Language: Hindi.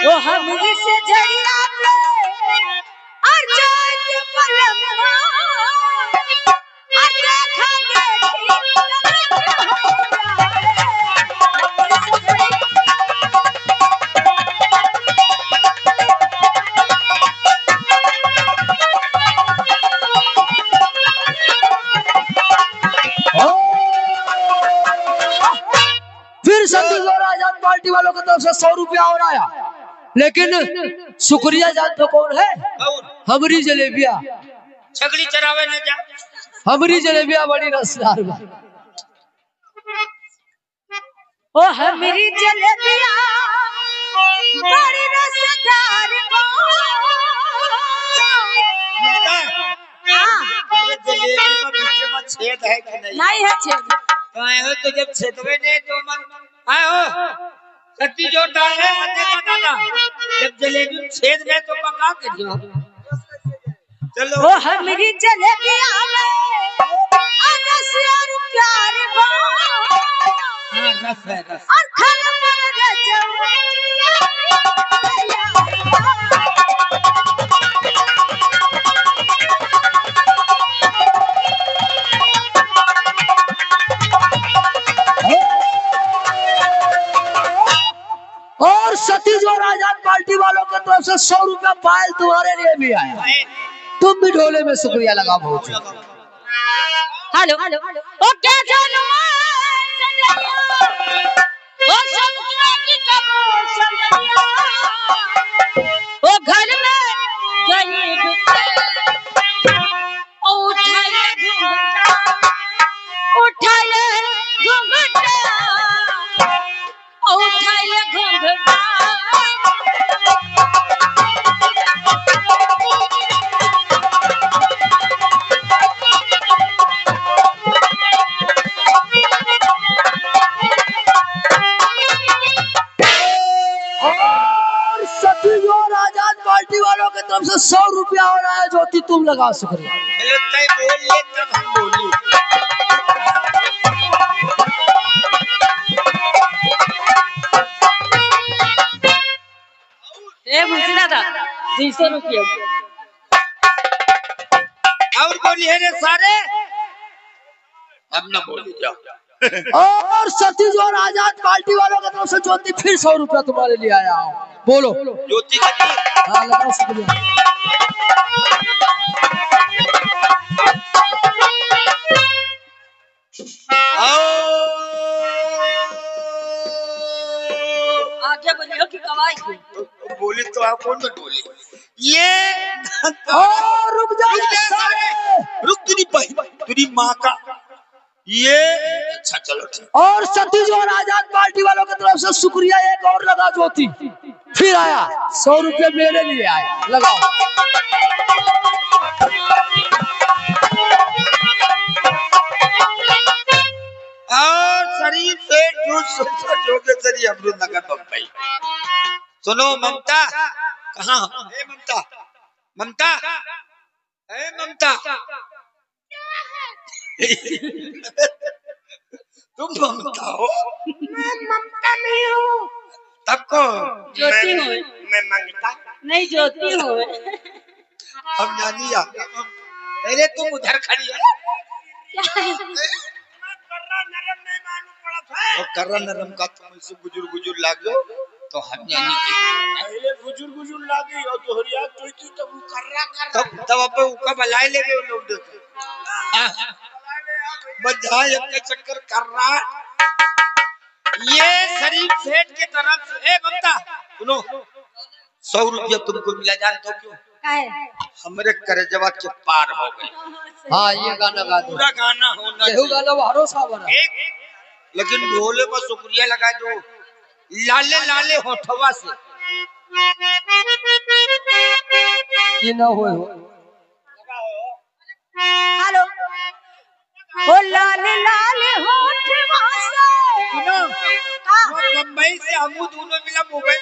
वो हमरी से जरिया पे और जात पलमवा और देखा फिर संतोष और आजाद पार्टी वालों की तरफ से 100 रुपया और आया, लेकिन शुक्रिया जानते कौन है? हमारी जलेबिया। छगड़ी चरावे न जा, हमारी जलेबिया बड़ी रसदार बा। ओ हमारी जलेबिया बड़ी रसदार बा। जलेबी में पीछे में छेद है कि नहीं? नहीं है छेद। कहे हो तो जब छेदवे नहीं तो मन आए हो सत्ती जो डाले आते का दादा जब जलेबी में छेद नहीं तो पका के जो चलो। वो हमारी जलेबिया में रस और प्यार बा। रस है रस और खाना पर और सतीश और आजाद पार्टी वालों की तरफ से 100 रुपया पायल तुम्हारे लिए भी आया। तुम भी ढोले में शुक्रिया लगा बहुत। हेलो ओ क्या जानू ओ सब की कमर संगरिया ओ घर में गई उठाए घुंघटा पार्टी वालों की तरफ से 100 रुपया और आया। ज्योति तुम लगा शुक्रिया। बोल ले तब हम बोली। ए मुझे दादा 200 रुपया और बोली है रे सारे अब न बोली जाओ। और सतीश और आजाद पार्टी वालों की तरफ से ज्योति फिर 100 रुपया तुम्हारे लिए आया। बोलो ज्योति का हाँ लगा शुक्रिया। आगे बोलियो कि कवाई बोली तो आप कौन तो बोली ये रुक जा रुक तेरी माँ का ये अच्छा चलो ठीक। और सतीश और आजाद पार्टी वालों की तरफ से शुक्रिया एक और लगा। ज्योति फिर आया 100 रुपये मेरे लिए आया। लगाओ और शरीर से जोगे सरी अमृत नगर बम्बई। सुनो ममता कहाँ? ममता ममता ममता तुम ममता हो? मैं ममता नहीं हूँ। तब को ज्योति हूँ। मैं मंगता नहीं ज्योति हूँ। हम जानी अरे तुम उधर खड़ी है और कर्रा नरम का तुम इससे गुजुर लागो तो हम जानी पहले गुजुर लागी और दोहरिया तो की तब कर्रा तब अब उका बलाए लेगे उन लोग देखो बजाय एक चक्कर कर रहा ये शरीफ सेठ के तरफ से। ए ममता सुनो 100 रुपया तुमको मिला जानते हो क्यों? हमारे करजवा के पार हो गए। हाँ ये गाना गा दो। पूरा गाना होना यही गाना भरोसा बना। लेकिन ढोले में शुक्रिया लगा दो लाले लाले होठवा से ये ना हो। हेलो ओ लाले लाले होठवा से सुनो बम्बई से हम दोनों मिला मोबाइल